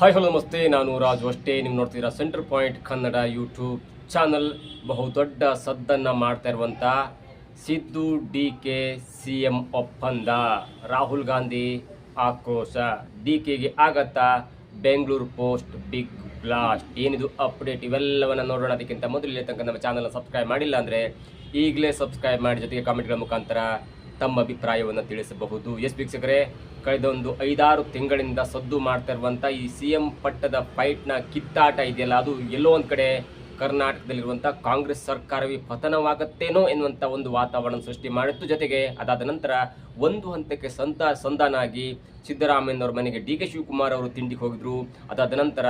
Hi hello ನಮಸ್ತೆ, ನಾನು ರಾಜು ಅಷ್ಟೇ. ನೀವು ನೋಡ್ತಿದ್ದೀರಾ centre point Kannada YouTube channel. ಬಹುದೊಡ್ಡ ಸದ್ದನ್ನು ಮಾಡ್ತಾ ಇರುವಂಥ ಸಿದ್ದು ಡಿ.ಕೆ CM ಒಪ್ಪಂದ, ರಾಹುಲ್ ಗಾಂಧಿ ಆಕ್ರೋಶ, ಡಿ.ಕೆಗೆ ಆಗತ್ತಾ ಬೆಂಗಳೂರು ಪೋಸ್ಟ್ ಬಿಗ್ ಬ್ಲಾಸ್ಟ್, ಏನಿದು ಅಪ್ಡೇಟ್ ಇವೆಲ್ಲವನ್ನು ನೋಡೋಣ. ಅದಕ್ಕಿಂತ ಮೊದಲು ಇಲ್ಲಿ ತನಕ ನಮ್ಮ ಚಾನಲ್ನ ಸಬ್ಸ್ಕ್ರೈಬ್ ಮಾಡಿಲ್ಲ ಅಂದರೆ ಈಗಲೇ ಸಬ್ಸ್ಕ್ರೈಬ್ ಮಾಡಿ, ಜೊತೆಗೆ ಕಾಮೆಂಟ್ಗಳ ಮುಖಾಂತರ ತಮ್ಮ ಅಭಿಪ್ರಾಯವನ್ನು ತಿಳಿಸಬಹುದು. ವೀಕ್ಷಕರೇ, ಕಳೆದ ಒಂದು 5-6 ತಿಂಗಳಿಂದ ಸದ್ದು ಮಾಡ್ತಾ ಇರುವಂಥ ಈ CM ಪಟ್ಟದ ಫೈಟ್ನ ಕಿತ್ತಾಟ ಇದೆಯಲ್ಲ, ಅದು ಎಲ್ಲೋ ಒಂದು ಕಡೆ ಕರ್ನಾಟಕದಲ್ಲಿರುವಂಥ ಕಾಂಗ್ರೆಸ್ ಸರ್ಕಾರವೇ ಪತನವಾಗುತ್ತೇನೋ ಎನ್ನುವಂಥ ಒಂದು ವಾತಾವರಣ ಸೃಷ್ಟಿ ಮಾಡಿತ್ತು. ಜೊತೆಗೆ ಅದಾದ ನಂತರ ಒಂದು ಹಂತಕ್ಕೆ ಸಂಧಾನಾಗಿ ಸಿದ್ದರಾಮಯ್ಯನವರ ಮನೆಗೆ ಡಿ.ಕೆ ಶಿವಕುಮಾರ್ ಅವರು ತಿಂಡಿಗೆ ಹೋಗಿದ್ರು. ಅದಾದ ನಂತರ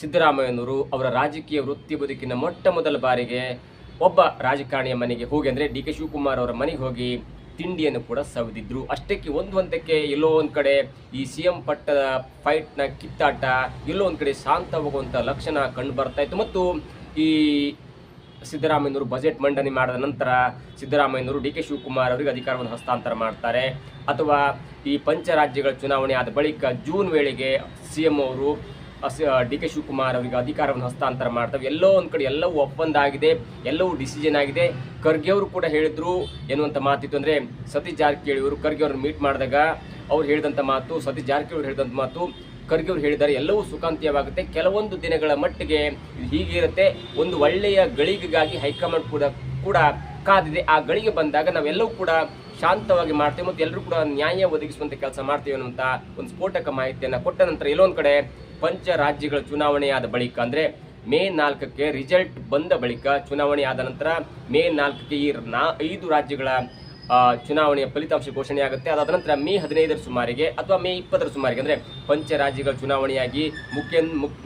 ಸಿದ್ದರಾಮಯ್ಯನವರು ಅವರ ರಾಜಕೀಯ ವೃತ್ತಿ ಬದುಕಿನ ಮೊಟ್ಟ ಮೊದಲ ಬಾರಿಗೆ ಒಬ್ಬ ರಾಜಕಾರಣಿಯ ಮನೆಗೆ ಹೋಗಿ, ಅಂದರೆ ಡಿ.ಕೆ ಶಿವಕುಮಾರ್ ಅವರ ಮನೆಗೆ ಹೋಗಿ ತಿಂಡಿಯನ್ನು ಕೂಡ ಸವಿದಿದ್ರು. ಅಷ್ಟಕ್ಕೆ ಒಂದು ಹಂತಕ್ಕೆ ಎಲ್ಲೋ ಒಂದು ಕಡೆ ಈ CM ಪಟ್ಟದ ಫೈಟ್ನ ಕಿತ್ತಾಟ ಎಲ್ಲೋ ಒಂದು ಕಡೆ ಶಾಂತವಾಗುವಂಥ ಲಕ್ಷಣ ಕಂಡು ಬರ್ತಾ ಇತ್ತು. ಮತ್ತು ಈ ಸಿದ್ದರಾಮಯ್ಯನವರು ಬಜೆಟ್ ಮಂಡನೆ ಮಾಡಿದ ನಂತರ ಸಿದ್ದರಾಮಯ್ಯನವರು ಡಿ.ಕೆ ಶಿವಕುಮಾರ್ ಅವರಿಗೆ ಅಧಿಕಾರವನ್ನು ಹಸ್ತಾಂತರ ಮಾಡ್ತಾರೆ, ಅಥವಾ ಈ ಪಂಚರಾಜ್ಯಗಳ ಚುನಾವಣೆ ಆದ ಬಳಿಕ ಜೂನ್ ವೇಳೆಗೆ CM ಅವರು ಡಿ.ಕೆ ಶಿವಕುಮಾರ್ ಅವರಿಗೆ ಅಧಿಕಾರವನ್ನು ಹಸ್ತಾಂತರ ಮಾಡ್ತವೆ. ಎಲ್ಲೋ ಒಂದು ಕಡೆ ಎಲ್ಲವೂ ಒಪ್ಪಂದ ಆಗಿದೆ, ಎಲ್ಲವೂ ಡಿಸಿಷನ್ ಆಗಿದೆ. ಖರ್ಗೆ ಅವರು ಕೂಡ ಹೇಳಿದ್ರು ಎನ್ನುವಂಥ ಮಾತಿತ್ತು. ಅಂದರೆ ಸತೀಶ್ ಜಾರಕಿಹೊಳಿ ಅವರು ಖರ್ಗೆ ಅವ್ರನ್ನ ಮೀಟ್ ಮಾಡಿದಾಗ ಅವ್ರು ಹೇಳಿದಂಥ ಮಾತು, ಸತೀಶ್ ಜಾರಕಿಹೊಳಿ ಹೇಳಿದಂಥ ಮಾತು, ಖರ್ಗೆ ಅವರು ಹೇಳಿದ್ದಾರೆ ಎಲ್ಲವೂ ಸುಖಾಂತ್ಯವಾಗುತ್ತೆ, ಕೆಲವೊಂದು ದಿನಗಳ ಮಟ್ಟಿಗೆ ಹೀಗೆ ಇರುತ್ತೆ, ಒಂದು ಒಳ್ಳೆಯ ಗಳಿಗೆಗಾಗಿ ಹೈಕಮಾಂಡ್ ಕೂಡ ಕಾದಿದೆ, ಆ ಗಳಿಗೆ ಬಂದಾಗ ನಾವೆಲ್ಲವೂ ಕೂಡ ಶಾಂತವಾಗಿ ಮಾಡ್ತೇವೆ ಮತ್ತು ಎಲ್ಲರೂ ಕೂಡ ನ್ಯಾಯ ಒದಗಿಸುವಂಥ ಕೆಲಸ ಮಾಡ್ತೇವೆ ಅನ್ನುವಂಥ ಒಂದು ಸ್ಫೋಟಕ ಮಾಹಿತಿಯನ್ನು ಕೊಟ್ಟ ನಂತರ ಎಲ್ಲೊಂದು ಕಡೆ ಪಂಚ ರಾಜ್ಯಗಳ ಚುನಾವಣೆಯಾದ ಬಳಿಕ, ಅಂದರೆ ಮೇ 4ಕ್ಕೆ ರಿಸಲ್ಟ್ ಬಂದ ಬಳಿಕ, ಚುನಾವಣೆ ಆದ ನಂತರ ಮೇ 4ಕ್ಕೆ ಈ 5 ರಾಜ್ಯಗಳ ಚುನಾವಣೆಯ ಫಲಿತಾಂಶ ಘೋಷಣೆ ಆಗುತ್ತೆ. ಅದಾದ ನಂತರ ಮೇ 15ರ ಸುಮಾರಿಗೆ ಅಥವಾ ಮೇ 20ರ ಸುಮಾರಿಗೆ, ಅಂದರೆ ಪಂಚ ರಾಜ್ಯಗಳ ಚುನಾವಣೆಯಾಗಿ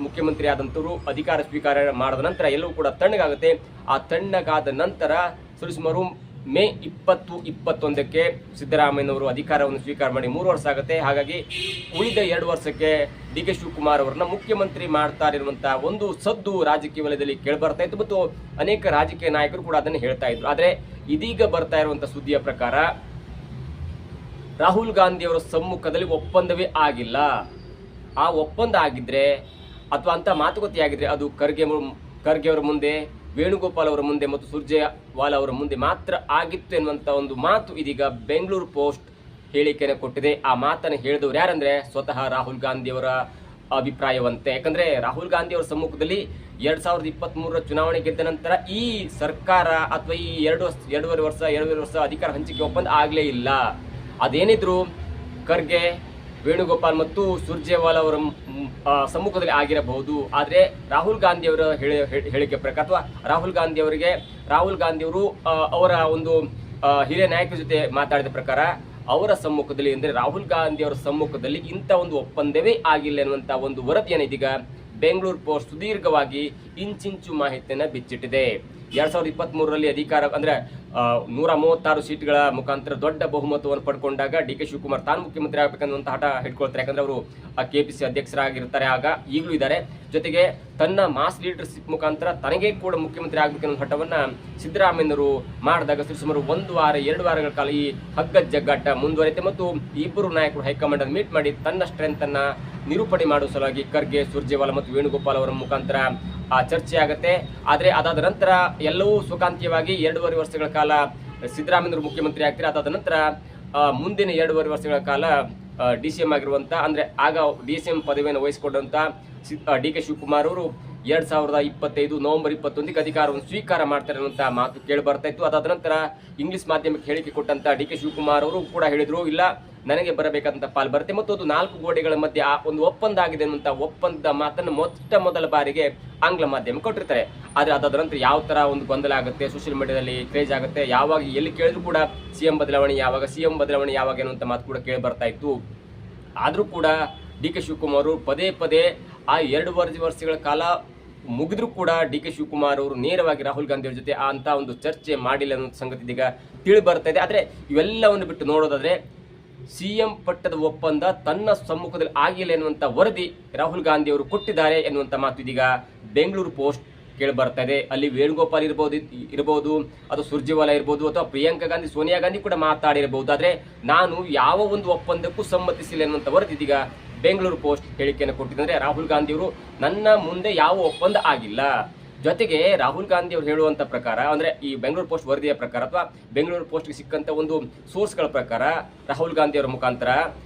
ಮುಖ್ಯಮಂತ್ರಿ ಆದಂಥವರು ಅಧಿಕಾರ ಸ್ವೀಕಾರ ಮಾಡಿದ ನಂತರ ಎಲ್ಲವೂ ಕೂಡ ತಣ್ಣಗಾಗುತ್ತೆ. ಆ ತಣ್ಣಗಾದ ನಂತರ ಸುಮಾರು ಮೇ 20-21ಕ್ಕೆ ಸಿದ್ದರಾಮಯ್ಯನವರು ಅಧಿಕಾರವನ್ನು ಸ್ವೀಕಾರ ಮಾಡಿ 3 ವರ್ಷ ಆಗುತ್ತೆ. ಹಾಗಾಗಿ ಉಳಿದ 2 ವರ್ಷಕ್ಕೆ ಡಿ.ಕೆ ಶಿವಕುಮಾರ್ ಅವರನ್ನ ಮುಖ್ಯಮಂತ್ರಿ ಮಾಡ್ತಾ ಇರುವಂಥ ಒಂದು ಸದ್ದು ರಾಜಕೀಯ ವಲಯದಲ್ಲಿ ಕೇಳಿಬರ್ತಾ ಇತ್ತು ಮತ್ತು ಅನೇಕ ರಾಜಕೀಯ ನಾಯಕರು ಕೂಡ ಅದನ್ನು ಹೇಳ್ತಾ ಇದ್ರು. ಆದರೆ ಇದೀಗ ಬರ್ತಾ ಇರುವಂಥ ಸುದ್ದಿಯ ಪ್ರಕಾರ ರಾಹುಲ್ ಗಾಂಧಿ ಅವರ ಸಮ್ಮುಖದಲ್ಲಿ ಒಪ್ಪಂದವೇ ಆಗಿಲ್ಲ. ಆ ಒಪ್ಪಂದ ಆಗಿದ್ರೆ ಅಥವಾ ಅಂತ ಮಾತುಕತೆ ಆಗಿದ್ರೆ ಅದು ಖರ್ಗೆ ಅವರ ಮುಂದೆ, ವೇಣುಗೋಪಾಲ್ ಅವರ ಮುಂದೆ ಮತ್ತು ಸುರ್ಜೇವಾಲಾ ಅವರ ಮುಂದೆ ಮಾತ್ರ ಆಗಿತ್ತು ಎನ್ನುವಂಥ ಒಂದು ಮಾತು ಇದೀಗ ಬೆಂಗಳೂರು ಪೋಸ್ಟ್ ಹೇಳಿಕೆಯನ್ನು ಕೊಟ್ಟಿದೆ. ಆ ಮಾತನ್ನು ಹೇಳಿದವರು ಯಾರಂದ್ರೆ ಸ್ವತಃ ರಾಹುಲ್ ಗಾಂಧಿ ಅವರ ಅಭಿಪ್ರಾಯವಂತೆ. ಯಾಕಂದ್ರೆ ರಾಹುಲ್ ಗಾಂಧಿ ಅವರ ಸಮ್ಮುಖದಲ್ಲಿ 2023ರ ಚುನಾವಣೆ ಗೆದ್ದ ನಂತರ ಈ ಸರ್ಕಾರ ಅಥವಾ ಈ ಎರಡೂವರೆ ವರ್ಷ ಅಧಿಕಾರ ಹಂಚಿಕೆ ಒಪ್ಪಂದ ಆಗಲೇ ಇಲ್ಲ. ಅದೇನಿದ್ರು ಖರ್ಗೆ, ವೇಣುಗೋಪಾಲ್ ಮತ್ತು ಸುರ್ಜೇವಾಲಾ ಅವರ ಸಮ್ಮುಖದಲ್ಲಿ ಆಗಿರಬಹುದು. ಆದರೆ ರಾಹುಲ್ ಗಾಂಧಿ ಅವರ ಹೇಳಿಕೆ ಪ್ರಕಾರ, ಅಥವಾ ರಾಹುಲ್ ಗಾಂಧಿ ಅವರು ಅವರ ಒಂದು ಹಿರಿಯ ನಾಯಕರ ಜೊತೆ ಮಾತಾಡಿದ ಪ್ರಕಾರ, ಅವರ ಸಮ್ಮುಖದಲ್ಲಿ, ಅಂದರೆ ರಾಹುಲ್ ಗಾಂಧಿ ಅವರ ಸಮ್ಮುಖದಲ್ಲಿ ಇಂಥ ಒಂದು ಒಪ್ಪಂದವೇ ಆಗಿಲ್ಲ ಎನ್ನುವಂಥ ಒಂದು ವರದಿಯನ್ನು ಇದೀಗ ಬೆಂಗಳೂರು ಪೋಸ್ಟ್ ಸುದೀರ್ಘವಾಗಿ ಇಂಚಿಂಚು ಮಾಹಿತಿಯನ್ನು ಬಿಚ್ಚಿಟ್ಟಿದೆ. 2023ರಲ್ಲಿ ಅಧಿಕಾರ, ಅಂದರೆ 136 ಸೀಟ್ಗಳ ಮುಖಾಂತರ ದೊಡ್ಡ ಬಹುಮತವನ್ನು ಪಡ್ಕೊಂಡಾಗ ಡಿ.ಕೆ ಶಿವಕುಮಾರ್ ತಾನು ಮುಖ್ಯಮಂತ್ರಿ ಆಗಬೇಕನ್ನುವಂಥ ಹಠ ಹಿಡ್ಕೊಳ್ತಾರೆ. ಯಾಕಂದ್ರೆ ಅವರು KPC ಅಧ್ಯಕ್ಷರಾಗಿರ್ತಾರೆ, ಆಗ ಈಗಲೂ ಇದ್ದಾರೆ. ಜೊತೆಗೆ ತನ್ನ ಮಾಸ್ ಲೀಡರ್ಶಿಪ್ ಮುಖಾಂತರ ತನಗೇ ಕೂಡ ಮುಖ್ಯಮಂತ್ರಿ ಆಗಬೇಕನ್ನೋ ಹಠವನ್ನು ಸಿದ್ದರಾಮಯ್ಯನವರು ಮಾಡಿದಾಗ ಸುಮಾರು 1-2 ವಾರಗಳ ಕಾಲ ಈ ಹಗ್ಗ ಜಗ್ಗಾಟ ಮುಂದುವರಿಯುತ್ತೆ ಮತ್ತು ಇಬ್ಬರು ನಾಯಕರು ಹೈಕಮಾಂಡ್ ಅನ್ನು ಮೀಟ್ ಮಾಡಿ ತನ್ನ ಸ್ಟ್ರೆಂತ್ ಅನ್ನ ನಿರೂಪಣೆ ಮಾಡುವ ಸಲುವಾಗಿ ಖರ್ಗೆ, ಸುರ್ಜೇವಾಲಾ ಮತ್ತು ವೇಣುಗೋಪಾಲ್ ಅವರ ಮುಖಾಂತರ ಚರ್ಚೆ ಆಗುತ್ತೆ. ಆದರೆ ಅದಾದ ನಂತರ ಎಲ್ಲವೂ ಸುಖಾಂತ್ಯವಾಗಿ 2.5 ವರ್ಷಗಳ ಕಾಲ ಸಿದ್ದರಾಮಯ್ಯನವರು ಮುಖ್ಯಮಂತ್ರಿ ಆಗ್ತಾರೆ. ಅದಾದ ನಂತರ ಮುಂದಿನ 2.5 ವರ್ಷಗಳ ಕಾಲ DCM ಆಗಿರುವಂಥ, ಅಂದರೆ ಆಗ DCM ಪದವಿಯನ್ನು ವಹಿಸಿಕೊಂಡಂಥ ಡಿ.ಕೆ ಶಿವಕುಮಾರ್ ಅವರು 2025 ನವೆಂಬರ್ 21ಕ್ಕೆ ಅಧಿಕಾರವನ್ನು ಸ್ವೀಕಾರ ಮಾಡ್ತಾರೆ ಅನ್ನುವಂಥ ಮಾತು ಕೇಳಿ ಬರ್ತಾ ಇತ್ತು. ಅದಾದ ನಂತರ ಇಂಗ್ಲಿಷ್ ಮಾಧ್ಯಮಕ್ಕೆ ಹೇಳಿಕೆ ಕೊಟ್ಟಂತ ಡಿ.ಕೆ ಶಿವಕುಮಾರ್ ಅವರು ಕೂಡ ಹೇಳಿದ್ರು, ಇಲ್ಲ ನನಗೆ ಬರಬೇಕಂತ ಪಾಲ್ ಬರುತ್ತೆ ಮತ್ತು ಅದು 4 ಗೋಡೆಗಳ ಮಧ್ಯೆ ಒಂದು ಒಪ್ಪಂದ ಆಗಿದೆ ಅನ್ನುವಂಥ ಒಪ್ಪಂದದ ಮಾತನ್ನು ಮೊಟ್ಟ ಮೊದಲ ಬಾರಿಗೆ ಆಂಗ್ಲ ಮಾಧ್ಯಮ ಕೊಟ್ಟಿರ್ತಾರೆ. ಆದರೆ ಅದಾದ ನಂತರ ಯಾವ ಥರ ಒಂದು ಗೊಂದಲ ಆಗುತ್ತೆ, ಸೋಷಿಯಲ್ ಮೀಡಿಯಾದಲ್ಲಿ ಕ್ರೇಜ್ ಆಗುತ್ತೆ, ಯಾವಾಗ ಎಲ್ಲಿ ಕೇಳಿದ್ರು ಕೂಡ CM ಬದಲಾವಣೆ ಯಾವಾಗ ಅನ್ನುವಂಥ ಮಾತು ಕೂಡ ಕೇಳಿ ಬರ್ತಾ ಇತ್ತು. ಆದರೂ ಕೂಡ ಡಿ.ಕೆ ಶಿವಕುಮಾರ್ ಅವರು ಪದೇ ಆ 2 ವರ್ಷಗಳ ಕಾಲ ಮುಗಿದ್ರೂ ಕೂಡ ಡಿ.ಕೆ ಶಿವಕುಮಾರ್ ಅವರು ನೇರವಾಗಿ ರಾಹುಲ್ ಗಾಂಧಿ ಅವರ ಜೊತೆ ಅಂತ ಒಂದು ಚರ್ಚೆ ಮಾಡಿಲ್ಲ ಅನ್ನೋ ಸಂಗತಿ ಇದೀಗ ತಿಳಿ ಬರ್ತಾ ಇದೆ. ಆದರೆ ಇವೆಲ್ಲವನ್ನು ಬಿಟ್ಟು ನೋಡೋದಾದ್ರೆ CM ಪಟ್ಟದ ಒಪ್ಪಂದ ತನ್ನ ಸಮ್ಮುಖದಲ್ಲಿ ಆಗಿಲ್ಲ ಎನ್ನುವಂಥ ವರದಿ ರಾಹುಲ್ ಗಾಂಧಿ ಅವರು ಕೊಟ್ಟಿದ್ದಾರೆ ಎನ್ನುವಂಥ ಮಾತು ಇದೀಗ ಬೆಂಗಳೂರು ಪೋಸ್ಟ್ ಕೇಳಿ ಬರ್ತಾ ಇದೆ. ಅಲ್ಲಿ ವೇಣುಗೋಪಾಲ್ ಇರಬಹುದು ಅಥವಾ ಸುರ್ಜೇವಾಲಾ ಇರಬಹುದು ಅಥವಾ ಪ್ರಿಯಾಂಕಾ ಗಾಂಧಿ, ಸೋನಿಯಾ ಗಾಂಧಿ ಕೂಡ ಮಾತಾಡಿರಬಹುದು. ಆದರೆ ನಾನು ಯಾವ ಒಂದು ಒಪ್ಪಂದಕ್ಕೂ ಸಮ್ಮತಿಸಿಲ್ಲ ಎನ್ನುವಂಥ ವರದಿ ಇದೀಗ ಬೆಂಗಳೂರು ಪೋಸ್ಟ್ ಹೇಳಿಕೆಯನ್ನು ಕೊಟ್ಟಿದೆ. ಅಂದ್ರೆ ರಾಹುಲ್ ಗಾಂಧಿಯವರು ನನ್ನ ಮುಂದೆ ಯಾವ ಒಪ್ಪಂದ ಆಗಿಲ್ಲ. ಜೊತೆಗೆ ರಾಹುಲ್ ಗಾಂಧಿ ಅವರು ಹೇಳುವಂತ ಪ್ರಕಾರ, ಅಂದ್ರೆ ಈ ಬೆಂಗಳೂರು ಪೋಸ್ಟ್ ವರದಿಯ ಪ್ರಕಾರ ಅಥವಾ ಬೆಂಗಳೂರು ಪೋಸ್ಟ್ಗೆ ಸಿಕ್ಕಂತ ಒಂದು ಸೋರ್ಸ್ಗಳ ಪ್ರಕಾರ ರಾಹುಲ್ ಗಾಂಧಿ ಅವರ ಮುಖಾಂತರ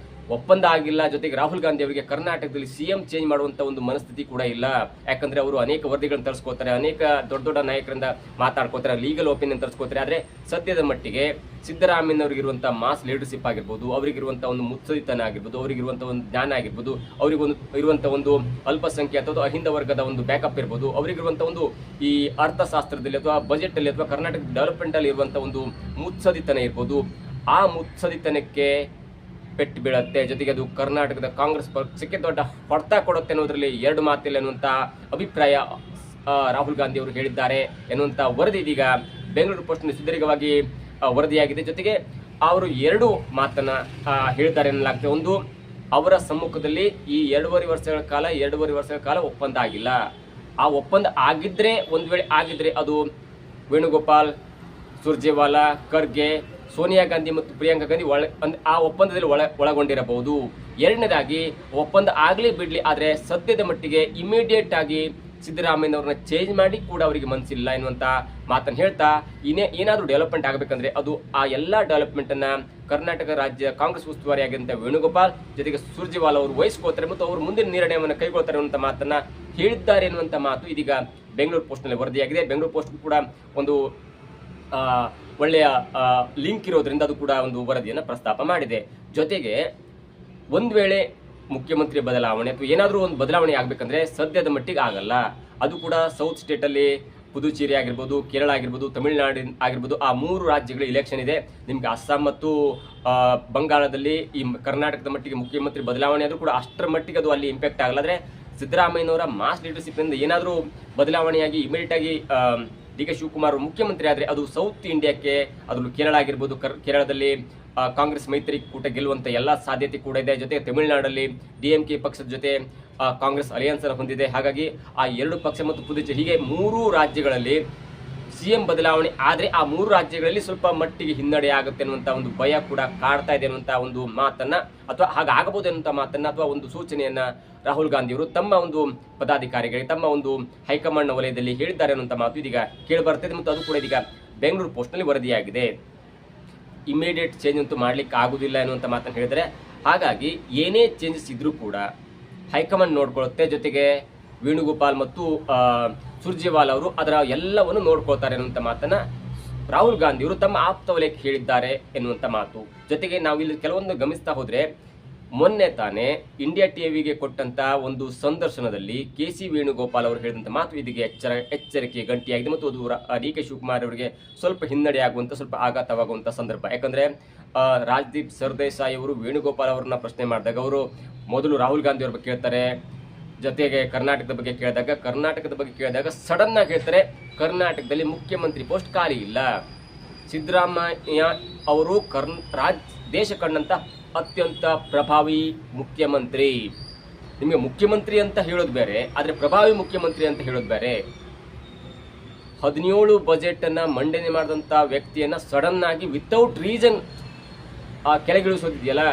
ಒಪ್ಪಂದ ಆಗಿಲ್ಲ. ಜೊತೆಗೆ ರಾಹುಲ್ ಗಾಂಧಿ ಅವರಿಗೆ ಕರ್ನಾಟಕದಲ್ಲಿ ಸಿಎಂ ಚೇಂಜ್ ಮಾಡುವಂತ ಒಂದು ಮನಸ್ಥಿತಿ ಕೂಡ ಇಲ್ಲ. ಯಾಕಂದ್ರೆ ಅವರು ಅನೇಕ ವರದಿಗಳನ್ನು ತರಿಸ್ಕೋತಾರೆ, ಅನೇಕ ದೊಡ್ಡ ದೊಡ್ಡ ನಾಯಕರಿಂದ ಮಾತಾಡ್ಕೋತಾರೆ, ಲೀಗಲ್ ಒಪಿನಿಯನ್ ತರಿಸ್ಕೋತಾರೆ. ಆದ್ರೆ ಸದ್ಯದ ಮಟ್ಟಿಗೆ ಸಿದ್ದರಾಮಯ್ಯನವರಿಗಿರುವಂತಹ ಮಾಸ್ ಲೀಡರ್ಶಿಪ್ ಆಗಿರ್ಬೋದು, ಅವರಿಗಿರುವಂತಹ ಒಂದು ಮುತ್ಸದಿತನ ಆಗಿರ್ಬೋದು, ಅವರಿಗಿರುವಂತಹ ಒಂದು ಜ್ಞಾನ ಆಗಿರ್ಬೋದು, ಅವರಿಗೊಂದು ಇರುವಂತಹ ಒಂದು ಅಲ್ಪಸಂಖ್ಯಾತ ಅಥವಾ ಅಹಿಂದ ವರ್ಗದ ಒಂದು ಬ್ಯಾಕಪ್ ಇರ್ಬೋದು, ಅವರಿಗಿರುವಂತಹ ಒಂದು ಈ ಅರ್ಥಶಾಸ್ತ್ರದಲ್ಲಿ ಅಥವಾ ಬಜೆಟ್ ಅಲ್ಲಿ ಅಥವಾ ಕರ್ನಾಟಕ ಡೆವಲಪ್ಮೆಂಟ್ ಅಲ್ಲಿ ಇರುವಂತಹ ಒಂದು ಮುತ್ಸದಿತನ ಇರ್ಬೋದು, ಆ ಮುತ್ಸದಿತನಕ್ಕೆ ಪೆಟ್ಟು ಬೀಳುತ್ತೆ. ಜೊತೆಗೆ ಅದು ಕರ್ನಾಟಕದ ಕಾಂಗ್ರೆಸ್ ಪಕ್ಷಕ್ಕೆ ದೊಡ್ಡ ಹೊಡೆತ ಕೊಡುತ್ತೆ ಅನ್ನೋದ್ರಲ್ಲಿ ಎರಡು ಮಾತಿಲ್ಲ ಎನ್ನುವಂತ ಅಭಿಪ್ರಾಯ ರಾಹುಲ್ ಗಾಂಧಿ ಅವರು ಹೇಳಿದ್ದಾರೆ ಎನ್ನುವಂತ ವರದಿ ಇದೀಗ ಬೆಂಗಳೂರು ಪೋಸ್ಟ್ ಸುದೀರ್ಘವಾಗಿ ವರದಿಯಾಗಿದೆ. ಜೊತೆಗೆ ಅವರು ಎರಡು ಮಾತನ್ನ ಹೇಳಿದ್ದಾರೆ ಎನ್ನಲಾಗ್ತದೆ. ಒಂದು, ಅವರ ಸಮ್ಮುಖದಲ್ಲಿ ಈ ಎರಡೂವರೆ ವರ್ಷಗಳ ಕಾಲ ಒಪ್ಪಂದ ಆಗಿಲ್ಲ. ಆ ಒಪ್ಪಂದ ಆಗಿದ್ರೆ, ಒಂದು ವೇಳೆ ಆಗಿದ್ರೆ ಅದು ವೇಣುಗೋಪಾಲ್, ಸುರ್ಜೇವಾಲಾ, ಖರ್ಗೆ, ಸೋನಿಯಾ ಗಾಂಧಿ ಮತ್ತು ಪ್ರಿಯಾಂಕಾ ಗಾಂಧಿ ಆ ಒಪ್ಪಂದದಲ್ಲಿ ಒಳಗೊಂಡಿರಬಹುದು. ಎರಡನೇದಾಗಿ, ಒಪ್ಪಂದ ಆಗಲಿ ಬಿಡ್ಲಿ, ಆದರೆ ಸದ್ಯದ ಮಟ್ಟಿಗೆ ಇಮಿಡಿಯೇಟ್ ಆಗಿ ಸಿದ್ದರಾಮಯ್ಯನವ್ರನ್ನ ಚೇಂಜ್ ಮಾಡಿ ಕೂಡ ಅವರಿಗೆ ಮನಸ್ಸಿಲ್ಲ ಎನ್ನುವಂತ ಮಾತನ್ನು ಹೇಳ್ತಾ, ಏನಾದರೂ ಡೆವಲಪ್ಮೆಂಟ್ ಆಗಬೇಕಂದ್ರೆ ಅದು ಆ ಎಲ್ಲ ಡೆವಲಪ್ಮೆಂಟ್ ಅನ್ನ ಕರ್ನಾಟಕ ರಾಜ್ಯ ಕಾಂಗ್ರೆಸ್ ಉಸ್ತುವಾರಿಯಾಗಿದ್ದಂಥ ವೇಣುಗೋಪಾಲ್ ಜೊತೆಗೆ ಸುರ್ಜೇವಾಲಾ ಅವರು ವಹಿಸ್ಕೋತಾರೆ ಮತ್ತು ಅವರು ಮುಂದಿನ ನಿರ್ಣಯವನ್ನು ಕೈಗೊಳ್ತಾರೆ ಅನ್ನುವಂಥ ಮಾತನ್ನ ಹೇಳಿದ್ದಾರೆ ಎನ್ನುವಂಥ ಮಾತು ಇದೀಗ ಬೆಂಗಳೂರು ಪೋಸ್ಟ್ ನಲ್ಲಿ ವರದಿಯಾಗಿದೆ. ಬೆಂಗಳೂರು ಪೋಸ್ಟ್ ಕೂಡ ಒಂದು ಒಳ್ಳೆಯ ಲಿಂಕ್ ಇರೋದ್ರಿಂದ ಅದು ಕೂಡ ಒಂದು ವರದಿಯನ್ನು ಪ್ರಸ್ತಾಪ ಮಾಡಿದೆ. ಜೊತೆಗೆ ಒಂದು ವೇಳೆ ಮುಖ್ಯಮಂತ್ರಿ ಬದಲಾವಣೆ ಅಥವಾ ಏನಾದರೂ ಒಂದು ಬದಲಾವಣೆ ಆಗಬೇಕಂದ್ರೆ ಸದ್ಯದ ಮಟ್ಟಿಗೆ ಆಗಲ್ಲ. ಅದು ಕೂಡ ಸೌತ್ ಸ್ಟೇಟಲ್ಲಿ ಪುದುಚೇರಿ ಆಗಿರ್ಬೋದು, ಕೇರಳ ಆಗಿರ್ಬೋದು, ತಮಿಳುನಾಡು ಆಗಿರ್ಬೋದು, ಆ ಮೂರು ರಾಜ್ಯಗಳ ಇಲೆಕ್ಷನ್ ಇದೆ. ನಿಮ್ಗೆ ಅಸ್ಸಾಂ ಮತ್ತು ಬಂಗಾಳದಲ್ಲಿ ಈ ಕರ್ನಾಟಕದ ಮಟ್ಟಿಗೆ ಮುಖ್ಯಮಂತ್ರಿ ಬದಲಾವಣೆ ಆದರೂ ಕೂಡ ಅಷ್ಟರ ಮಟ್ಟಿಗೆ ಅದು ಅಲ್ಲಿ ಇಂಪ್ಯಾಕ್ಟ್ ಆಗಲ್ಲ. ಆದರೆ ಸಿದ್ದರಾಮಯ್ಯನವರ ಮಾಸ್ ಲೀಡರ್ಶಿಪ್ ಇಂದ ಏನಾದರೂ ಬದಲಾವಣೆಯಾಗಿ ಇಮಿಡಿಯೇಟ್ ಆಗಿ ಡಿ ಕೆ ಶಿವಕುಮಾರ್ ಮುಖ್ಯಮಂತ್ರಿ ಆದರೆ ಅದು ಸೌತ್ ಇಂಡಿಯಾಕ್ಕೆ, ಅದರಲ್ಲೂ ಕೇರಳ ಆಗಿರ್ಬೋದು, ಕೇರಳದಲ್ಲಿ ಕಾಂಗ್ರೆಸ್ ಮೈತ್ರಿಕೂಟ ಗೆಲ್ಲುವಂತ ಎಲ್ಲ ಸಾಧ್ಯತೆ ಕೂಡ ಇದೆ. ಜೊತೆಗೆ ತಮಿಳುನಾಡಲ್ಲಿ DMK ಪಕ್ಷದ ಜೊತೆ ಕಾಂಗ್ರೆಸ್ ಅಲಯನ್ಸ್ ಅನ್ನು ಹೊಂದಿದೆ. ಹಾಗಾಗಿ ಆ ಎರಡು ಪಕ್ಷ ಮತ್ತು ಪುದುಚೇರಿ ಹೀಗೆ ಮೂರು ರಾಜ್ಯಗಳಲ್ಲಿ ಸಿಎಂ ಬದಲಾವಣೆ ಆದರೆ ಆ ಮೂರು ರಾಜ್ಯಗಳಲ್ಲಿ ಸ್ವಲ್ಪ ಮಟ್ಟಿಗೆ ಹಿನ್ನಡೆ ಆಗುತ್ತೆ ಅನ್ನುವಂಥ ಒಂದು ಭಯ ಕೂಡ ಕಾಡ್ತಾ ಇದೆ ಅನ್ನುವಂಥ ಒಂದು ಮಾತನ್ನ, ಅಥವಾ ಹಾಗಾಗಬಹುದು ಅನ್ನುವಂಥ ಮಾತನ್ನ ಅಥವಾ ಒಂದು ಸೂಚನೆಯನ್ನ ರಾಹುಲ್ ಗಾಂಧಿ ಅವರು ತಮ್ಮ ಒಂದು ಪದಾಧಿಕಾರಿಗಳಿಗೆ, ತಮ್ಮ ಒಂದು ಹೈಕಮಾಂಡ್ ವಲಯದಲ್ಲಿ ಹೇಳಿದ್ದಾರೆ ಅನ್ನುವಂಥ ಮಾತು ಇದೀಗ ಕೇಳಿ ಬರ್ತದೆ. ಮತ್ತು ಅದು ಕೂಡ ಇದೀಗ ಬೆಂಗಳೂರು ಪೋಸ್ಟ್ ನಲ್ಲಿ ವರದಿಯಾಗಿದೆ. ಇಮಿಡಿಯೇಟ್ ಚೇಂಜ್ ಅಂತೂ ಮಾಡ್ಲಿಕ್ಕೆ ಆಗುದಿಲ್ಲ ಅನ್ನುವಂಥ ಮಾತನ್ನು ಹೇಳಿದರೆ, ಹಾಗಾಗಿ ಏನೇ ಚೇಂಜಸ್ ಇದ್ರೂ ಕೂಡ ಹೈಕಮಾಂಡ್ ನೋಡ್ಕೊಳ್ಳುತ್ತೆ. ಜೊತೆಗೆ ವೇಣುಗೋಪಾಲ್ ಮತ್ತು ಸುರ್ಜೇವಾಲಾ ಅವರು ಅದರ ಎಲ್ಲವನ್ನು ನೋಡ್ಕೊಳ್ತಾರೆ ಅನ್ನುವಂಥ ಮಾತನ್ನ ರಾಹುಲ್ ಗಾಂಧಿ ಅವರು ತಮ್ಮ ಆಪ್ತ ವಲಯಕ್ಕೆ ಹೇಳಿದ್ದಾರೆ ಎನ್ನುವಂಥ ಮಾತು. ಜೊತೆಗೆ ನಾವು ಇಲ್ಲಿ ಕೆಲವೊಂದು ಗಮನಿಸ್ತಾ ಹೋದ್ರೆ, ಮೊನ್ನೆ ತಾನೇ ಇಂಡಿಯಾ ಟಿವಿಗೆ ಕೊಟ್ಟಂತ ಒಂದು ಸಂದರ್ಶನದಲ್ಲಿ KC ವೇಣುಗೋಪಾಲ್ ಅವರು ಹೇಳಿದಂಥ ಮಾತು ಇದೀಗ ಎಚ್ಚರಿಕೆ ಗಂಟಿಯಾಗಿದೆ. ಮತ್ತು ಅದು DK ಶಿವಕುಮಾರ್ ಅವರಿಗೆ ಸ್ವಲ್ಪ ಹಿನ್ನಡೆ ಆಗುವಂತ, ಸ್ವಲ್ಪ ಆಘಾತವಾಗುವಂತ ಸಂದರ್ಭ. ಯಾಕಂದ್ರೆ ರಾಜ್ದೀಪ್ ಸರ್ದೇಸಾಯಿ ಅವರು ವೇಣುಗೋಪಾಲ್ ಅವರನ್ನ ಪ್ರಶ್ನೆ ಮಾಡಿದಾಗ ಅವರು ಮೊದಲು ರಾಹುಲ್ ಗಾಂಧಿ ಅವ್ರ ಬಗ್ಗೆ ಕೇಳ್ತಾರೆ, ಜೊತೆಗೆ ಕರ್ನಾಟಕದ ಬಗ್ಗೆ ಕೇಳಿದಾಗ ಸಡನ್ ಆಗಿ ಹೇಳ್ತಾರೆ, ಕರ್ನಾಟಕದಲ್ಲಿ ಮುಖ್ಯಮಂತ್ರಿ ಪೋಸ್ಟ್ ಖಾಲಿ ಇಲ್ಲ. ಸಿದ್ದರಾಮಯ್ಯ ಅವರು ದೇಶ ಕಂಡಂತ ಅತ್ಯಂತ ಪ್ರಭಾವಿ ಮುಖ್ಯಮಂತ್ರಿ. ನಿಮಗೆ ಮುಖ್ಯಮಂತ್ರಿ ಅಂತ ಹೇಳೋದು ಬೇರೆ, ಆದ್ರೆ ಪ್ರಭಾವಿ ಮುಖ್ಯಮಂತ್ರಿ ಅಂತ ಹೇಳೋದು ಬೇರೆ. 17 ಬಜೆಟ್ ಅನ್ನ ಮಂಡನೆ ಮಾಡಿದಂತ ವ್ಯಕ್ತಿಯನ್ನ ಸಡನ್ ಆಗಿ ವಿತೌಟ್ ರೀಸನ್ ಕೆಳಗಿಳಿಸೋದಿದೆಯಲ್ಲ,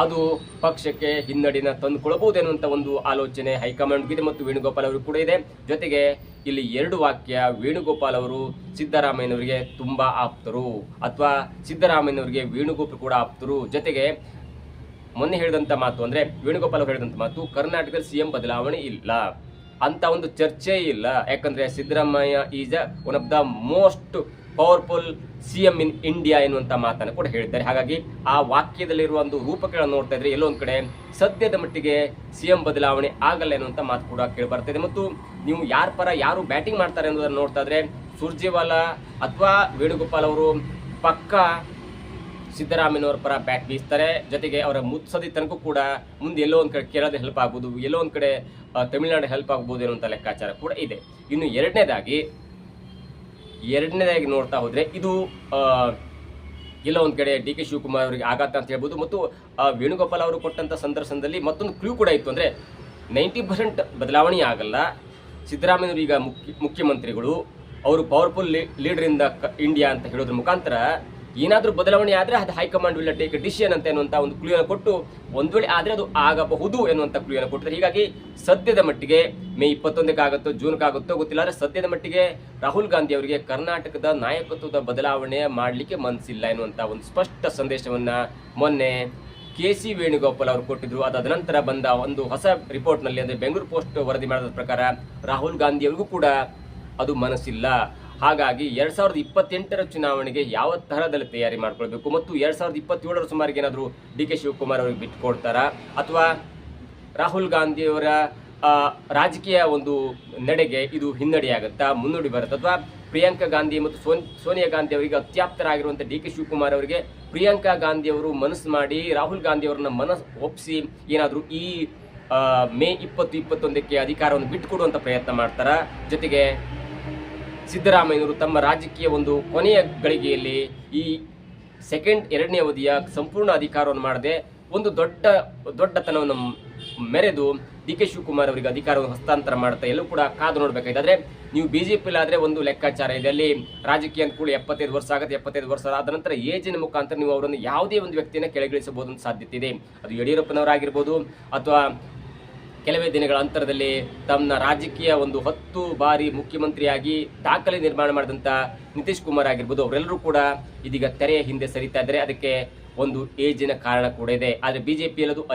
ಅದು ಪಕ್ಷಕ್ಕೆ ಹಿನ್ನಡಿನ ತಂದುಕೊಳ್ಬಹುದು ಎನ್ನುವಂತ ಒಂದು ಆಲೋಚನೆ ಹೈಕಮಾಂಡ್ಗಿದೆ ಮತ್ತು ವೇಣುಗೋಪಾಲ್ ಅವರು ಕೂಡ ಇದೆ. ಜೊತೆಗೆ ಇಲ್ಲಿ ಎರಡು ವಾಕ್ಯ, ವೇಣುಗೋಪಾಲ್ ಅವರು ಸಿದ್ದರಾಮಯ್ಯನವರಿಗೆ ತುಂಬಾ ಆಪ್ತರು ಅಥವಾ ಸಿದ್ದರಾಮಯ್ಯನವರಿಗೆ ವೇಣುಗೋಪಾಲ್ ಕೂಡ ಆಪ್ತರು. ಜೊತೆಗೆ ಮೊನ್ನೆ ಹೇಳಿದಂತ ಮಾತು, ಅಂದ್ರೆ ವೇಣುಗೋಪಾಲ್ ಅವರು ಹೇಳಿದಂತ ಮಾತು, ಕರ್ನಾಟಕದಲ್ಲಿ ಸಿಎಂ ಬದಲಾವಣೆ ಇಲ್ಲ ಅಂತ ಒಂದು ಚರ್ಚೆ ಇಲ್ಲ. ಯಾಕಂದ್ರೆ Siddaramaiah is one of the most powerful CM in India ಎನ್ನುವಂತ ಮಾತನ್ನು ಕೂಡ ಹೇಳಿದ್ದಾರೆ. ಹಾಗಾಗಿ ಆ ವಾಕ್ಯದಲ್ಲಿರುವ ಒಂದು ರೂಪಗಳನ್ನು ನೋಡ್ತಾ ಇದ್ರೆ ಎಲ್ಲೊಂದ್ ಕಡೆ ಸದ್ಯದ ಮಟ್ಟಿಗೆ ಸಿಎಂ ಬದಲಾವಣೆ ಆಗಲ್ಲ ಎನ್ನುವಂತ ಮಾತು ಕೂಡ ಕೇಳಿ ಬರ್ತಿದೆ. ಮತ್ತು ನೀವು ಯಾರ ಪರ ಯಾರು ಬ್ಯಾಟಿಂಗ್ ಮಾಡ್ತಾರೆ ಅನ್ನೋದನ್ನು ನೋಡ್ತಾ ಇದ್ರೆ ಸುರ್ಜೇವಾಲಾ ಅಥವಾ ವೇಣುಗೋಪಾಲ್ ಅವರು ಪಕ್ಕ ಸಿದ್ದರಾಮಯ್ಯನವರ ಪರ ಬ್ಯಾಟ್ ಬೀಸ್ತಾರೆ. ಜೊತೆಗೆ ಅವರ ಮುತ್ಸದಿ ತನಕ ಕೂಡ ಮುಂದೆ ಎಲ್ಲೋ ಒಂದ್ ಕಡೆ ಕೇರಳದ ಹೆಲ್ಪ್ ಆಗ್ಬೋದು, ಎಲ್ಲೋ ಒಂದ್ ಕಡೆ ತಮಿಳುನಾಡು ಹೆಲ್ಪ್ ಆಗ್ಬೋದು ಎನ್ನುವಂತ ಲೆಕ್ಕಾಚಾರ ಕೂಡ ಇದೆ. ಇನ್ನು ಎರಡನೇದಾಗಿ ನೋಡ್ತಾ ಹೋದ್ರೆ ಇದು ಎಲ್ಲ ಒಂದ್ ಕಡೆ DK ಶಿವಕುಮಾರ್ ಅವರಿಗೆ ಆಘಾತ ಅಂತ ಹೇಳ್ಬೋದು. ಮತ್ತು ವೇಣುಗೋಪಾಲ್ ಅವರು ಕೊಟ್ಟಂತ ಸಂದರ್ಶನದಲ್ಲಿ ಮತ್ತೊಂದು ಕ್ಲೂ ಕೂಡ ಇತ್ತು, ಅಂದ್ರೆ 90% ಬದಲಾವಣೆ ಆಗಲ್ಲ. ಸಿದ್ದರಾಮಯ್ಯವರು ಈಗ ಮುಖ್ಯಮಂತ್ರಿಗಳು, ಅವರು powerful leader in the India ಅಂತ ಹೇಳೋದ್ರ ಮುಖಾಂತರ ಏನಾದರೂ ಬದಲಾವಣೆ ಆದರೆ ಅದು ಹೈಕಮಾಂಡ್ ವಿಲ್ ಟೇಕ್ ಡಿಸಿಷನ್ ಅಂತ ಎನ್ನುವಂಥ ಒಂದು ಕ್ಲೂಯನ್ನು ಕೊಟ್ಟು ಒಂದು ವೇಳೆ ಆದರೆ ಅದು ಆಗಬಹುದು ಎನ್ನುವಂಥ ಕ್ಲೂಯನ್ನು ಕೊಟ್ಟಿದ್ದಾರೆ. ಹೀಗಾಗಿ ಸದ್ಯದ ಮಟ್ಟಿಗೆ ಮೇ 21ಕ್ಕೆ ಆಗುತ್ತೋ ಜೂನ್ಗೆ ಆಗುತ್ತೋ ಗೊತ್ತಿಲ್ಲ, ಆದರೆ ಸದ್ಯದ ಮಟ್ಟಿಗೆ ರಾಹುಲ್ ಗಾಂಧಿ ಅವರಿಗೆ ಕರ್ನಾಟಕದ ನಾಯಕತ್ವದ ಬದಲಾವಣೆ ಮಾಡಲಿಕ್ಕೆ ಮನಸ್ಸಿಲ್ಲ ಎನ್ನುವಂಥ ಒಂದು ಸ್ಪಷ್ಟ ಸಂದೇಶವನ್ನು ಮೊನ್ನೆ KC ವೇಣುಗೋಪಾಲ್ ಅವರು ಕೊಟ್ಟಿದ್ರು. ಅದಾದ ನಂತರ ಬಂದ ಒಂದು ಹೊಸ ರಿಪೋರ್ಟ್ನಲ್ಲಿ, ಅಂದರೆ ಬೆಂಗಳೂರು ಪೋಸ್ಟ್ ವರದಿ ಮಾಡಿದ ಪ್ರಕಾರ ರಾಹುಲ್ ಗಾಂಧಿ ಅವರಿಗೂ ಕೂಡ ಅದು ಮನಸ್ಸಿಲ್ಲ. ಹಾಗಾಗಿ 2028ರ ಚುನಾವಣೆಗೆ ಯಾವ ತರಹದಲ್ಲಿ ತಯಾರಿ ಮಾಡ್ಕೊಳ್ಬೇಕು ಮತ್ತು 2027ರ ಸುಮಾರಿಗೆ ಏನಾದರೂ DK ಶಿವಕುಮಾರ್ ಅವರಿಗೆ ಬಿಟ್ಟುಕೊಡ್ತಾರಾ ಅಥವಾ ರಾಹುಲ್ ಗಾಂಧಿಯವರ ರಾಜಕೀಯ ಒಂದು ನಡೆಗೆ ಇದು ಹಿನ್ನಡೆಯಾಗುತ್ತಾ, ಮುನ್ನುಡಿ ಬರುತ್ತೆ, ಅಥವಾ ಪ್ರಿಯಾಂಕಾ ಗಾಂಧಿ ಮತ್ತು ಸೋನಿಯಾ ಗಾಂಧಿ ಅವರಿಗೆ ಅತ್ಯಾಪ್ತರಾಗಿರುವಂಥ DK ಶಿವಕುಮಾರ್ ಅವರಿಗೆ ಪ್ರಿಯಾಂಕಾ ಗಾಂಧಿ ಅವರು ಮನಸ್ಸು ಮಾಡಿ ರಾಹುಲ್ ಗಾಂಧಿ ಅವರನ್ನ ಮನಸ್ಸು ಒಪ್ಪಿಸಿ ಏನಾದರೂ ಈ ಮೇ 20-21ಕ್ಕೆ ಅಧಿಕಾರವನ್ನು ಬಿಟ್ಟುಕೊಡುವಂಥ ಪ್ರಯತ್ನ ಮಾಡ್ತಾರಾ? ಜೊತೆಗೆ ಸಿದ್ದರಾಮಯ್ಯನವರು ತಮ್ಮ ರಾಜಕೀಯ ಒಂದು ಕೊನೆಯ ಗಳಿಗೆಯಲ್ಲಿ ಈ ಎರಡನೇ ಅವಧಿಯ ಸಂಪೂರ್ಣ ಅಧಿಕಾರವನ್ನು ಮಾಡದೆ ಒಂದು ದೊಡ್ಡತನವನ್ನು ಮೆರೆದು DK ಶಿವಕುಮಾರ್ ಅವರಿಗೆ ಅಧಿಕಾರವನ್ನು ಹಸ್ತಾಂತರ ಮಾಡ್ತಾ ಎಲ್ಲೂ ಕೂಡ ಕಾದು ನೋಡಬೇಕಾಗಿದೆ. ಆದರೆ ನೀವು BJP-ಲಾದರೆ ಒಂದು ಲೆಕ್ಕಾಚಾರ ಇದೆ, ಅಲ್ಲಿ ರಾಜಕೀಯ ಕೂಡ 75 ವರ್ಷ ಆಗುತ್ತೆ. 75 ವರ್ಷ ಆದ ನಂತರ ಏಜಿನ ಮುಖಾಂತರ ನೀವು ಅವರನ್ನು ಯಾವುದೇ ಒಂದು ವ್ಯಕ್ತಿಯನ್ನು ಕೆಳಗಿಳಿಸಬಹುದು ಅಂತ ಸಾಧ್ಯತೆ ಇದೆ. ಅದು ಯಡಿಯೂರಪ್ಪನವರಾಗಿರ್ಬೋದು ಅಥವಾ ಕೆಲವೇ ದಿನಗಳ ಅಂತರದಲ್ಲಿ ತಮ್ಮ ರಾಜಕೀಯ ಒಂದು 10 ಬಾರಿ ಮುಖ್ಯಮಂತ್ರಿಯಾಗಿ ದಾಖಲೆ ನಿರ್ಮಾಣ ಮಾಡಿದಂಥ ನಿತೀಶ್ ಕುಮಾರ್ ಆಗಿರ್ಬೋದು, ಅವರೆಲ್ಲರೂ ಕೂಡ ಇದೀಗ ತೆರೆಯ ಹಿಂದೆ ಸರಿತಾ ಇದ್ದಾರೆ. ಅದಕ್ಕೆ ಒಂದು ಏಜಿನ ಕಾರಣ ಕೂಡ ಇದೆ. ಆದರೆ BJP-ಯಲ್ಲಿ ಅದು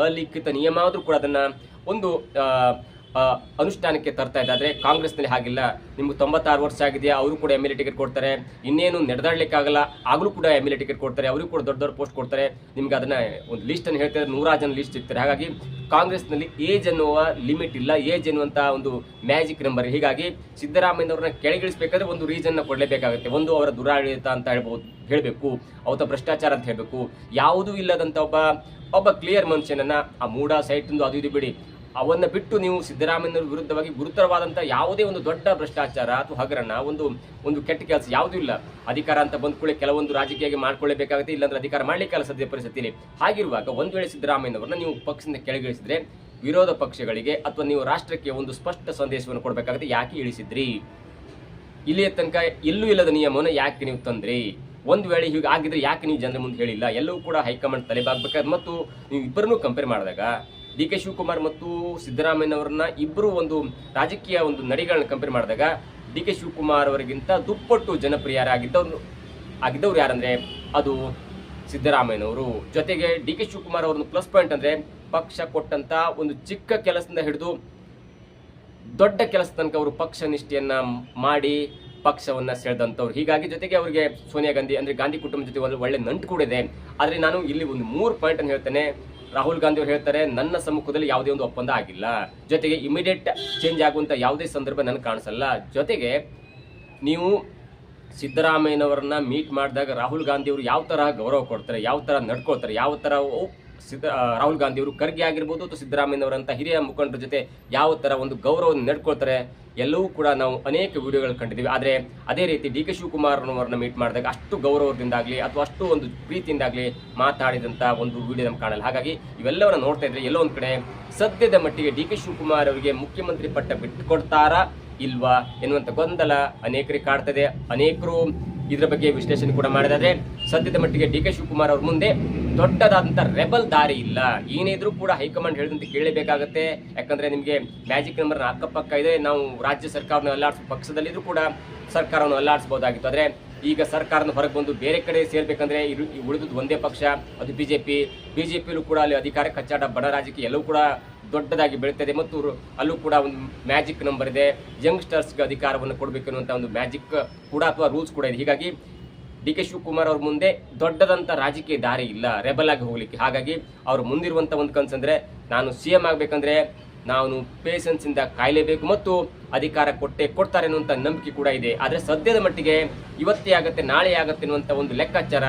ಅಲಿಖಿತ ನಿಯಮ ಆದರೂ ಕೂಡ ಅದನ್ನು ಒಂದು ಅನುಷ್ಠಾನಕ್ಕೆ ತರ್ತಾ ಇದೆ. ಆದರೆ ಕಾಂಗ್ರೆಸ್ನಲ್ಲಿ ಹಾಗಿಲ್ಲ. ನಿಮ್ಗೆ 96 ವರ್ಷ ಆಗಿದೆಯಾ, ಅವರು ಕೂಡ MLA ಟಿಕೆಟ್ ಕೊಡ್ತಾರೆ. ಇನ್ನೇನು ನಡೆದಾಡಲಿಕ್ಕಾಗಲ್ಲ, ಆಗಲೂ ಕೂಡ MLA ಟಿಕೆಟ್ ಕೊಡ್ತಾರೆ. ಅವರಿಗೂ ಕೂಡ ದೊಡ್ಡ ದೊಡ್ಡ ಪೋಸ್ಟ್ ಕೊಡ್ತಾರೆ. ನಿಮ್ಗೆ ಅದನ್ನ ಒಂದು ಲಿಸ್ಟನ್ನು ಹೇಳ್ತಾರೆ, 100 ಜನ ಲಿಸ್ಟ್ ಇರ್ತಾರೆ. ಹಾಗಾಗಿ ಕಾಂಗ್ರೆಸ್ನಲ್ಲಿ ಏಜ್ ಅನ್ನುವ ಲಿಮಿಟ್ ಇಲ್ಲ, ಏಜ್ ಎನ್ನುವಂಥ ಒಂದು ಮ್ಯಾಜಿಕ್ ನಂಬರ್. ಹೀಗಾಗಿ ಸಿದ್ದರಾಮಯ್ಯನವ್ರನ್ನ ಕೆಳಗಿಳಿಸಬೇಕಾದ್ರೆ ಒಂದು ರೀಸನ್ನ ಕೊಡಲೇಬೇಕಾಗುತ್ತೆ. ಒಂದು ಅವರ ದುರಾಡಳಿತ ಅಂತ ಹೇಳಬೇಕು, ಅವತ್ತ ಭ್ರಷ್ಟಾಚಾರ ಅಂತ ಹೇಳಬೇಕು. ಯಾವುದೂ ಇಲ್ಲದಂಥ ಒಬ್ಬ ಕ್ಲಿಯರ್ ಮನುಷ್ಯನನ್ನ ಆ ಮೂಡ ಸೈಟಿಂದು ಅದು ಇದು ಬಿಡಿ, ಅವನ್ನ ಬಿಟ್ಟು ನೀವು ಸಿದ್ದರಾಮಯ್ಯನವರ ವಿರುದ್ಧವಾಗಿ ಗುರುತರವಾದಂಥ ಯಾವುದೇ ಒಂದು ದೊಡ್ಡ ಭ್ರಷ್ಟಾಚಾರ ಅಥವಾ ಹಗರಣ, ಒಂದು ಕೆಟ್ಟ ಕೆಲಸ ಯಾವುದೂ ಇಲ್ಲ. ಅಧಿಕಾರ ಅಂತ ಬಂದ್ಕೊಳ್ಳಿ ಕೆಲವೊಂದು ರಾಜಕೀಯವಾಗಿ ಮಾಡ್ಕೊಳ್ಳೇಬೇಕಾಗುತ್ತೆ, ಇಲ್ಲಾಂದ್ರೆ ಅಧಿಕಾರ ಮಾಡಲಿಕ್ಕೆ ಸದ್ಯ ಪರಿಸ್ಥಿತಿಯಲ್ಲಿ. ಹಾಗಿರುವಾಗ ಒಂದು ವೇಳೆ ಸಿದ್ದರಾಮಯ್ಯನವ್ರನ್ನ ನೀವು ಪಕ್ಷದಿಂದ ಕೆಳಗಿಳಿಸಿದ್ರೆ ವಿರೋಧ ಪಕ್ಷಗಳಿಗೆ ಅಥವಾ ನೀವು ರಾಷ್ಟ್ರಕ್ಕೆ ಒಂದು ಸ್ಪಷ್ಟ ಸಂದೇಶವನ್ನು ಕೊಡಬೇಕಾಗುತ್ತೆ. ಯಾಕೆ ಇಳಿಸಿದ್ರಿ? ಇಲ್ಲಿಯ ತನಕ ಎಲ್ಲೂ ಇಲ್ಲದ ನಿಯಮವನ್ನು ಯಾಕೆ ನೀವು ತಂದ್ರಿ? ಒಂದು ವೇಳೆ ಹೀಗೆ ಆಗಿದ್ರೆ ಯಾಕೆ ನೀವು ಜನರ ಮುಂದೆ ಹೇಳಿಲ್ಲ? ಎಲ್ಲವೂ ಕೂಡ ಹೈಕಮಾಂಡ್ ತಲೆಬಾಗಬೇಕಾದ್ರೆ. ಮತ್ತು ನೀವು ಇಬ್ಬರನ್ನೂ ಕಂಪೇರ್ ಮಾಡಿದಾಗ DK ಶಿವಕುಮಾರ್ ಮತ್ತು ಸಿದ್ದರಾಮಯ್ಯನವರನ್ನ ಇಬ್ಬರು ಒಂದು ರಾಜಕೀಯ ಒಂದು ನಡೆಗಳನ್ನ ಕಂಪೇರ್ ಮಾಡಿದಾಗ DK ಶಿವಕುಮಾರ್ ಅವರಿಗಿಂತ ದುಪ್ಪಟ್ಟು ಜನಪ್ರಿಯರಾಗಿದ್ದವರು ಯಾರಂದ್ರೆ ಅದು ಸಿದ್ದರಾಮಯ್ಯನವರು. ಜೊತೆಗೆ DK ಶಿವಕುಮಾರ್ ಅವರನ್ನು ಪ್ಲಸ್ ಪಾಯಿಂಟ್ ಅಂದ್ರೆ ಪಕ್ಷ ಕೊಟ್ಟಂತ ಒಂದು ಚಿಕ್ಕ ಕೆಲಸದಿಂದ ಹಿಡಿದು ದೊಡ್ಡ ಕೆಲಸ ತನಕ ಅವರು ಪಕ್ಷ ನಿಷ್ಠೆಯನ್ನ ಮಾಡಿ ಪಕ್ಷವನ್ನ ಸೆಳೆದಂಥವ್ರು. ಹೀಗಾಗಿ ಜೊತೆಗೆ ಅವರಿಗೆ ಸೋನಿಯಾ ಗಾಂಧಿ ಅಂದ್ರೆ ಗಾಂಧಿ ಕುಟುಂಬದ ಜೊತೆ ಒಳ್ಳೆ ನಂಟು ಕೂಡ ಇದೆ. ಆದರೆ ನಾನು ಇಲ್ಲಿ ಒಂದು 3 ಪಾಯಿಂಟ್ ಅನ್ನು ಹೇಳ್ತೇನೆ. ರಾಹುಲ್ ಗಾಂಧಿ ಅವರು ಹೇಳ್ತಾರೆ, ನನ್ನ ಸಮ್ಮುಖದಲ್ಲಿ ಯಾವುದೇ ಒಂದು ಒಪ್ಪಂದ ಆಗಿಲ್ಲ, ಜೊತೆಗೆ ಇಮಿಡಿಯೇಟ್ ಚೇಂಜ್ ಆಗುವಂಥ ಯಾವುದೇ ಸಂದರ್ಭ ನನಗೆ ಕಾಣಿಸಲ್ಲ. ಜೊತೆಗೆ ನೀವು ಸಿದ್ದರಾಮಯ್ಯನವರನ್ನ ಮೀಟ್ ಮಾಡಿದಾಗ ರಾಹುಲ್ ಗಾಂಧಿ ಅವರು ಯಾವ ಥರ ಗೌರವ ಕೊಡ್ತಾರೆ, ಯಾವ ಥರ ನಡ್ಕೊಳ್ತಾರೆ, ಯಾವ ಥರ ರಾಹುಲ್ ಗಾಂಧಿ ಅವರು ಖರ್ಗೆ ಆಗಿರ್ಬೋದು ಅಥವಾ ಸಿದ್ದರಾಮಯ್ಯನವರಂಥ ಹಿರಿಯ ಮುಖಂಡರ ಜೊತೆ ಯಾವ ಥರ ಒಂದು ಗೌರವವನ್ನು ನಡ್ಕೊಳ್ತಾರೆ ಎಲ್ಲವೂ ಕೂಡ ನಾವು ಅನೇಕ ವಿಡಿಯೋಗಳು ಕಂಡಿದ್ದೀವಿ. ಆದರೆ ಅದೇ ರೀತಿ DK ಶಿವಕುಮಾರ್ನವರನ್ನ ಮೀಟ್ ಮಾಡಿದಾಗ ಅಷ್ಟು ಗೌರವದಿಂದಾಗಲಿ ಅಥವಾ ಅಷ್ಟು ಒಂದು ಪ್ರೀತಿಯಿಂದಾಗಲಿ ಮಾತಾಡಿದಂಥ ಒಂದು ವಿಡಿಯೋ ನಮ್ಗೆ ಕಾಣಲ್ಲ. ಹಾಗಾಗಿ ಇವೆಲ್ಲವನ್ನ ನೋಡ್ತಾ ಇದ್ರೆ ಎಲ್ಲೋ ಒಂದು ಕಡೆ ಸದ್ಯದ ಮಟ್ಟಿಗೆ DK ಶಿವಕುಮಾರ್ ಅವರಿಗೆ ಮುಖ್ಯಮಂತ್ರಿ ಪಟ್ಟ ಬಿಟ್ಟುಕೊಡ್ತಾರಾ ಇಲ್ವಾ ಎನ್ನುವಂಥ ಗೊಂದಲ ಅನೇಕರಿಗೆ ಕಾಡ್ತದೆ. ಅನೇಕರು ಇದರ ಬಗ್ಗೆ ವಿಶ್ಲೇಷಣೆ ಕೂಡ ಮಾಡಿದಾದ್ರೆ ಸದ್ಯದ ಮಟ್ಟಿಗೆ DK ಶಿವಕುಮಾರ್ ಅವ್ರ ಮುಂದೆ ದೊಡ್ಡದಾದಂಥ ರೆಬಲ್ ದಾರಿ ಇಲ್ಲ. ಏನೇ ಇದ್ರೂ ಕೂಡ ಹೈಕಮಾಂಡ್ ಹೇಳಿದಂತೆ ಕೇಳಬೇಕಾಗತ್ತೆ. ಯಾಕಂದ್ರೆ ನಿಮಗೆ ಮ್ಯಾಜಿಕ್ ನಂಬರ್ ಅಕ್ಕಪಕ್ಕ ಇದೆ. ನಾವು ರಾಜ್ಯ ಸರ್ಕಾರವನ್ನು ಅಲ್ಲಾಡಿಸುವ ಪಕ್ಷದಲ್ಲಿದ್ರೂ ಕೂಡ ಸರ್ಕಾರವನ್ನು ಅಲ್ಲಾಡಿಸಬಹುದಾಗಿತ್ತು. ಆದರೆ ಈಗ ಸರ್ಕಾರನ ಹೊರಗೆ ಬಂದು ಬೇರೆ ಕಡೆ ಸೇರ್ಬೇಕಂದ್ರೆ ಉಳಿದುದು ಒಂದೇ ಪಕ್ಷ, ಅದು ಬಿಜೆಪಿಯಲ್ಲೂ ಕೂಡ ಅಲ್ಲಿ ಅಧಿಕಾರ ಕಚ್ಚಾಟ, ಬಡ ರಾಜಕೀಯ ಎಲ್ಲವೂ ಕೂಡ ದೊಡ್ಡದಾಗಿ ಬೆಳೀತದೆ. ಮತ್ತು ಅಲ್ಲೂ ಕೂಡ ಒಂದು ಮ್ಯಾಜಿಕ್ ನಂಬರ್ ಇದೆ, ಯಂಗ್ಸ್ಟರ್ಸ್ಗೆ ಅಧಿಕಾರವನ್ನು ಕೊಡಬೇಕು ಅನ್ನುವಂಥ ಒಂದು ಮ್ಯಾಜಿಕ್ ಕೂಡ ಅಥವಾ ರೂಲ್ಸ್ ಕೂಡ ಇದೆ. ಹೀಗಾಗಿ DK ಶಿವಕುಮಾರ್ ಅವ್ರ ಮುಂದೆ ದೊಡ್ಡದಂಥ ರಾಜಕೀಯ ದಾರಿ ಇಲ್ಲ ರೆಬಲ್ ಆಗಿ ಹೋಗ್ಲಿಕ್ಕೆ. ಹಾಗಾಗಿ ಅವ್ರು ಮುಂದಿರುವಂಥ ಒಂದು ಕನಸಂದ್ರೆ ನಾನು CM ಆಗಬೇಕಂದ್ರೆ ನಾನು ಪೇಷನ್ಸ್ ಇಂದ ಕಾಯಲೇಬೇಕು ಮತ್ತು ಅಧಿಕಾರ ಕೊಡ್ತಾರೆ ಅನ್ನುವಂಥ ನಂಬಿಕೆ ಕೂಡ ಇದೆ. ಆದರೆ ಸದ್ಯದ ಮಟ್ಟಿಗೆ ಇವತ್ತೇ ಆಗತ್ತೆ ನಾಳೆ ಆಗತ್ತೆ ಅನ್ನುವಂಥ ಒಂದು ಲೆಕ್ಕಾಚಾರ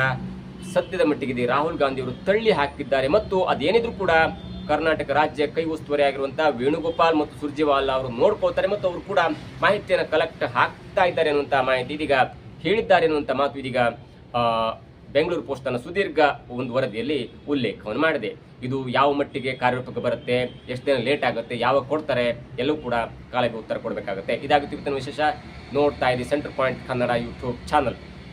ಸದ್ಯದ ಮಟ್ಟಿಗೆ ಇದೆ. ರಾಹುಲ್ ಗಾಂಧಿ ಅವರು ತಳ್ಳಿ ಹಾಕಿದ್ದಾರೆ. ಮತ್ತು ಅದೇನಿದ್ರು ಕೂಡ ಕರ್ನಾಟಕ ರಾಜ್ಯ ಕೈ ಉಸ್ತುವಾರಿ ಆಗಿರುವಂತಹ ವೇಣುಗೋಪಾಲ್ ಮತ್ತು ಸುರ್ಜೇವಾಲಾ ಅವರು ನೋಡ್ಕೊಳ್ತಾರೆ ಮತ್ತು ಅವರು ಕೂಡ ಮಾಹಿತಿಯನ್ನು ಕಲೆಕ್ಟ್ ಹಾಕ್ತಾ ಇದ್ದಾರೆ ಅನ್ನುವಂಥ ಮಾಹಿತಿ ಇದೀಗ ಹೇಳಿದ್ದಾರೆ ಅನ್ನುವಂಥ ಮಾತು ಇದೀಗ ಬೆಂಗಳೂರು ಪೋಸ್ಟ್ ತನ್ನ ಸುದೀರ್ಘ ಒಂದು ವರದಿಯಲ್ಲಿ ಉಲ್ಲೇಖವನ್ನು ಮಾಡಿದೆ. ಇದು ಯಾವ ಮಟ್ಟಿಗೆ ಕಾರ್ಯರೂಪಕ್ಕೆ ಬರುತ್ತೆ, ಎಷ್ಟು ದಿನ ಲೇಟ್ ಆಗುತ್ತೆ, ಯಾವಾಗ ಕೊಡ್ತಾರೆ, ಎಲ್ಲವೂ ಕೂಡ ಕಾಲಕ್ಕೆ ಉತ್ತರ ಕೊಡಬೇಕಾಗುತ್ತೆ. ಇದಾಗುತ್ತೆ ಇವತ್ತಿನ ವಿಶೇಷ. ನೋಡ್ತಾ ಇದ್ದೀವಿ centre point Kannada YouTube channel.